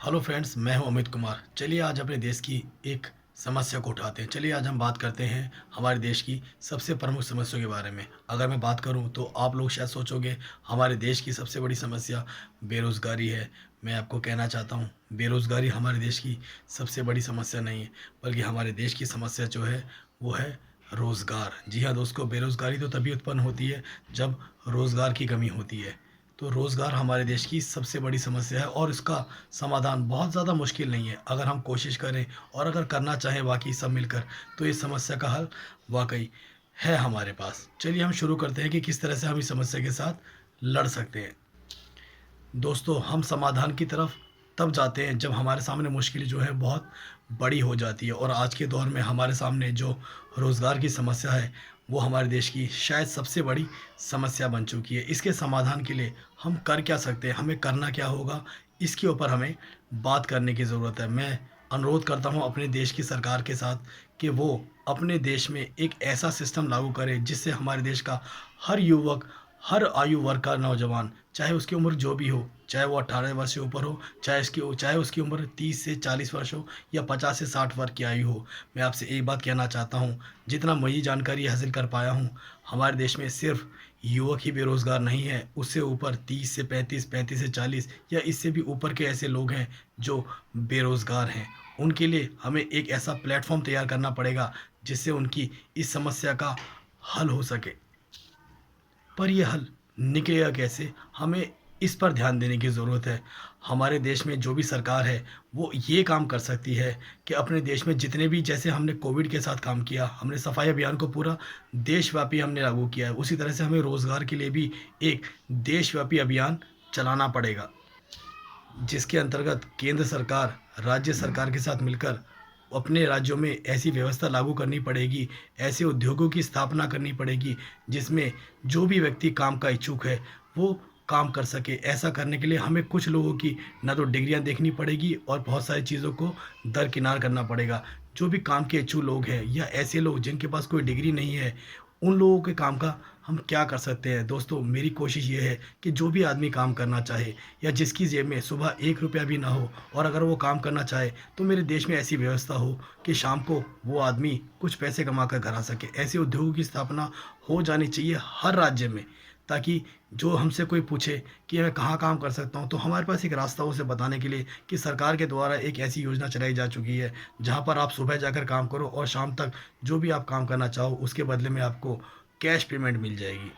Hello friends, मैं हूं अमित कुमार। चलिए आज अपने देश की एक समस्या को उठाते हैं। चलिए आज हम बात करते हैं हमारे देश की सबसे प्रमुख समस्याओं के बारे में। अगर मैं बात करूं तो आप लोग शायद सोचोगे हमारे देश की सबसे बड़ी समस्या बेरोज़गारी है। मैं आपको कहना चाहता हूं बेरोज़गारी हमारे देश की सबसे बड़ी समस्या नहीं है, बल्कि हमारे देश की समस्या जो है वो है रोज़गार। जी हाँ दोस्तों, बेरोज़गारी तो तभी उत्पन्न होती है जब रोज़गार की कमी होती है। तो रोज़गार हमारे देश की सबसे बड़ी समस्या है और इसका समाधान बहुत ज़्यादा मुश्किल नहीं है। अगर हम कोशिश करें और अगर करना चाहें बाकी सब मिलकर, तो इस समस्या का हल वाक़ई है हमारे पास। चलिए हम शुरू करते हैं कि किस तरह से हम इस समस्या के साथ लड़ सकते हैं। दोस्तों, हम समाधान की तरफ तब जाते हैं जब हमारे सामने मुश्किल जो है बहुत बड़ी हो जाती है, और आज के दौर में हमारे सामने जो रोज़गार की समस्या है वो हमारे देश की शायद सबसे बड़ी समस्या बन चुकी है। इसके समाधान के लिए हम कर क्या सकते हैं, हमें करना क्या होगा, इसके ऊपर हमें बात करने की ज़रूरत है। मैं अनुरोध करता हूँ अपने देश की सरकार के साथ कि वो अपने देश में एक ऐसा सिस्टम लागू करे जिससे हमारे देश का हर युवक, हर आयु वर्ग का नौजवान, चाहे उसकी उम्र जो भी हो, चाहे वो 18 वर्ष से ऊपर हो, चाहे उसकी उम्र 30 से 40 वर्ष हो या 50 से 60 वर्ष की आयु हो। मैं आपसे एक बात कहना चाहता हूँ, जितना मुझे जानकारी हासिल कर पाया हूँ, हमारे देश में सिर्फ युवक ही बेरोज़गार नहीं है, उससे ऊपर 30 से 35, 35 से 40 या इससे भी ऊपर के ऐसे लोग हैं जो बेरोज़गार हैं। उनके लिए हमें एक ऐसा प्लेटफ़ॉर्म तैयार करना पड़ेगा जिससे उनकी इस समस्या का हल हो सके। पर ये हल निकलेगा कैसे, हमें इस पर ध्यान देने की ज़रूरत है। हमारे देश में जो भी सरकार है वो ये काम कर सकती है कि अपने देश में जितने भी, जैसे हमने कोविड के साथ काम किया, हमने सफाई अभियान को पूरा देशव्यापी हमने लागू किया है, उसी तरह से हमें रोज़गार के लिए भी एक देशव्यापी अभियान चलाना पड़ेगा, जिसके अंतर्गत केंद्र सरकार राज्य सरकार के साथ मिलकर अपने राज्यों में ऐसी व्यवस्था लागू करनी पड़ेगी, ऐसे उद्योगों की स्थापना करनी पड़ेगी जिसमें जो भी व्यक्ति काम का इच्छुक है वो काम कर सके। ऐसा करने के लिए हमें कुछ लोगों की ना तो डिग्रियां देखनी पड़ेगी और बहुत सारी चीज़ों को दरकिनार करना पड़ेगा। जो भी काम के इच्छुक लोग हैं या ऐसे लोग जिनके पास कोई डिग्री नहीं है, उन लोगों के काम का हम क्या कर सकते हैं। दोस्तों, मेरी कोशिश ये है कि जो भी आदमी काम करना चाहे या जिसकी जेब में सुबह 1 रुपया भी ना हो और अगर वो काम करना चाहे, तो मेरे देश में ऐसी व्यवस्था हो कि शाम को वो आदमी कुछ पैसे कमा कर घर आ सके। ऐसे उद्योगों की स्थापना हो जानी चाहिए हर राज्य में, ताकि जो हमसे कोई पूछे कि मैं कहाँ काम कर सकता हूँ, तो हमारे पास एक रास्ता हो उसे बताने के लिए कि सरकार के द्वारा एक ऐसी योजना चलाई जा चुकी है जहाँ पर आप सुबह जाकर काम करो और शाम तक जो भी आप काम करना चाहो उसके बदले में आपको कैश पेमेंट मिल जाएगी।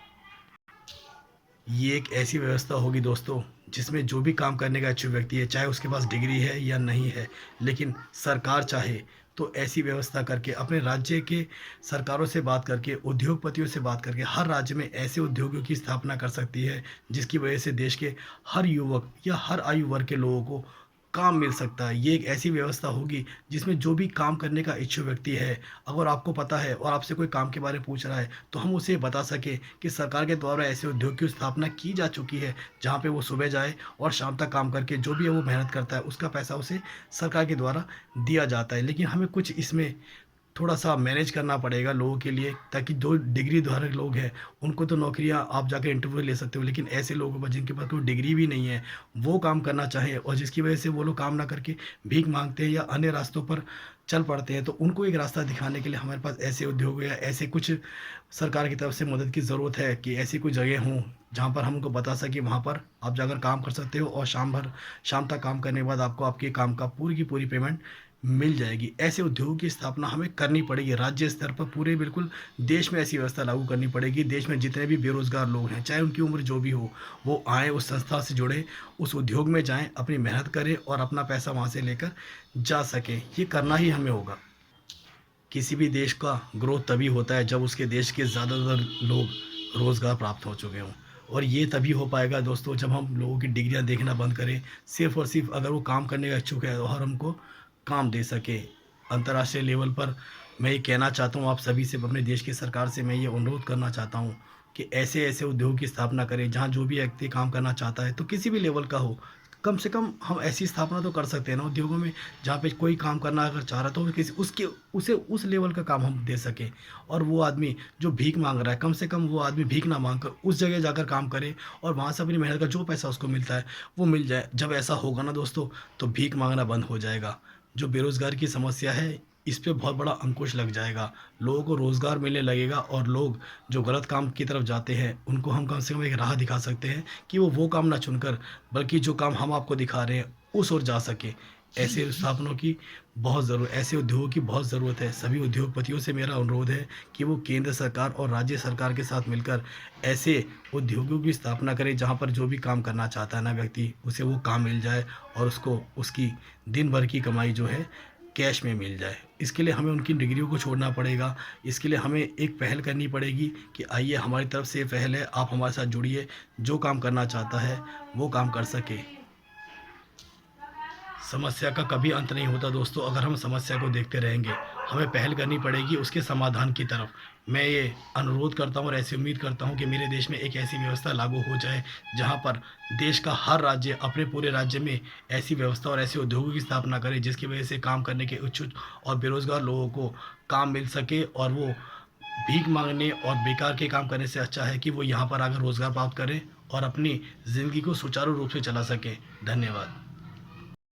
ये एक ऐसी व्यवस्था होगी दोस्तों जिसमें जो भी काम करने का इच्छुक व्यक्ति है, चाहे उसके पास डिग्री है या नहीं है, लेकिन सरकार चाहे तो ऐसी व्यवस्था करके अपने राज्य के सरकारों से बात करके, उद्योगपतियों से बात करके हर राज्य में ऐसे उद्योगों की स्थापना कर सकती है जिसकी वजह से देश के हर युवक या हर आयु वर्ग के लोगों को काम मिल सकता है। ये एक ऐसी व्यवस्था होगी जिसमें जो भी काम करने का इच्छुक व्यक्ति है, अगर आपको पता है और आपसे कोई काम के बारे में पूछ रहा है, तो हम उसे बता सकें कि सरकार के द्वारा ऐसे उद्योग की स्थापना की जा चुकी है जहाँ पे वो सुबह जाए और शाम तक काम करके जो भी है वो मेहनत करता है उसका पैसा उसे सरकार के द्वारा दिया जाता है। लेकिन हमें कुछ इसमें थोड़ा-सा मैनेज करना पड़ेगा लोगों के लिए, ताकि जो डिग्री धारक लोग हैं, उनको तो नौकरियाँ आप जाकर इंटरव्यू ले सकते हो, लेकिन ऐसे लोगों पर जिनके पास कोई डिग्री भी नहीं है, वो काम करना चाहें और जिसकी वजह से वो लोग काम ना करके भीख माँगते हैं या अन्य रास्तों पर चल पड़ते हैं, तो उनको एक रास्ता दिखाने के लिए हमारे पास ऐसे उद्योग या ऐसे कुछ सरकार की तरफ से मदद की ज़रूरत है कि ऐसी कोई जगह हों, जहाँ पर हम उनको बता सकें वहाँ पर आप जाकर काम कर सकते हो और शाम तक काम करने के बाद आपको आपके काम का पूरी की पूरी पेमेंट मिल जाएगी। ऐसे उद्योगों की स्थापना हमें करनी पड़ेगी राज्य स्तर पर, पूरे बिल्कुल देश में ऐसी व्यवस्था लागू करनी पड़ेगी। देश में जितने भी बेरोज़गार लोग हैं, चाहे उनकी उम्र जो भी हो, वो आएँ, उस संस्था से जुड़ें, उस उद्योग में जाएँ, अपनी मेहनत करें और अपना पैसा वहाँ से लेकर जा सकें। ये करना ही हमें होगा। किसी भी देश का ग्रोथ तभी होता है जब उसके देश के ज़्यादातर लोग रोज़गार प्राप्त हो चुके हों, और ये तभी हो पाएगा दोस्तों जब हम लोगों की डिग्रियां देखना बंद करें, सिर्फ़ और सिर्फ अगर वो काम करने का इच्छुक है और हमको काम दे सके। अंतर्राष्ट्रीय लेवल पर मैं ये कहना चाहता हूँ आप सभी से, अपने देश की सरकार से मैं ये अनुरोध करना चाहता हूँ कि ऐसे-ऐसे उद्योग की स्थापना करें जहाँ जो भी व्यक्ति काम करना चाहता है, तो किसी भी लेवल का हो, कम से कम हम ऐसी स्थापना तो कर सकते हैं ना उद्योगों में, जहाँ पे कोई काम करना अगर चाह रहा है तो किसी उसके उसे उस लेवल का काम हम दे सकें। और वो आदमी जो भीख माँग रहा है, कम से कम वो आदमी भीख ना माँग कर उस जगह जाकर काम करे और वहाँ से अपनी मेहनत का जो पैसा उसको मिलता है, वो मिल जाए। जब ऐसा होगा ना दोस्तों, तो भीख माँगना बंद हो जाएगा। जो बेरोज़गार की समस्या है, इस पे बहुत बड़ा अंकुश लग जाएगा। लोगों को रोज़गार मिलने लगेगा और लोग जो गलत काम की तरफ जाते हैं, उनको हम कम से कम एक राह दिखा सकते हैं कि वो काम ना चुनकर, बल्कि जो काम हम आपको दिखा रहे हैं, उस ओर जा सकें। ऐसे स्थापनों की ऐसे उद्योगों की बहुत ज़रूरत है। सभी उद्योगपतियों से मेरा अनुरोध है कि वो केंद्र सरकार और राज्य सरकार के साथ मिलकर ऐसे उद्योगों की स्थापना करें, जहाँ पर जो भी काम करना चाहता है ना व्यक्ति, उसे वो काम मिल जाए और उसको उसकी दिन भर की कमाई जो है, कैश में मिल जाए। इसके लिए हमें उनकी डिग्रियों को छोड़ना पड़ेगा। इसके लिए हमें एक पहल करनी पड़ेगी कि आइए, हमारी तरफ से ये पहल है, आप हमारे साथ जुड़िए। जो काम करना चाहता है, वो काम कर सके। समस्या का कभी अंत नहीं होता दोस्तों, अगर हम समस्या को देखते रहेंगे। हमें पहल करनी पड़ेगी उसके समाधान की तरफ। मैं ये अनुरोध करता हूँ और ऐसी उम्मीद करता हूँ कि मेरे देश में एक ऐसी व्यवस्था लागू हो जाए, जहाँ पर देश का हर राज्य अपने पूरे राज्य में ऐसी व्यवस्था और ऐसे उद्योगों की स्थापना करे, जिसकी वजह से काम करने के इच्छुक और बेरोज़गार लोगों को काम मिल सके, और वो भीख माँगने और बेकार के काम करने से अच्छा है कि वो यहाँ पर आकर रोज़गार प्राप्त करें और अपनी ज़िंदगी को सुचारू रूप से चला सकें। धन्यवाद।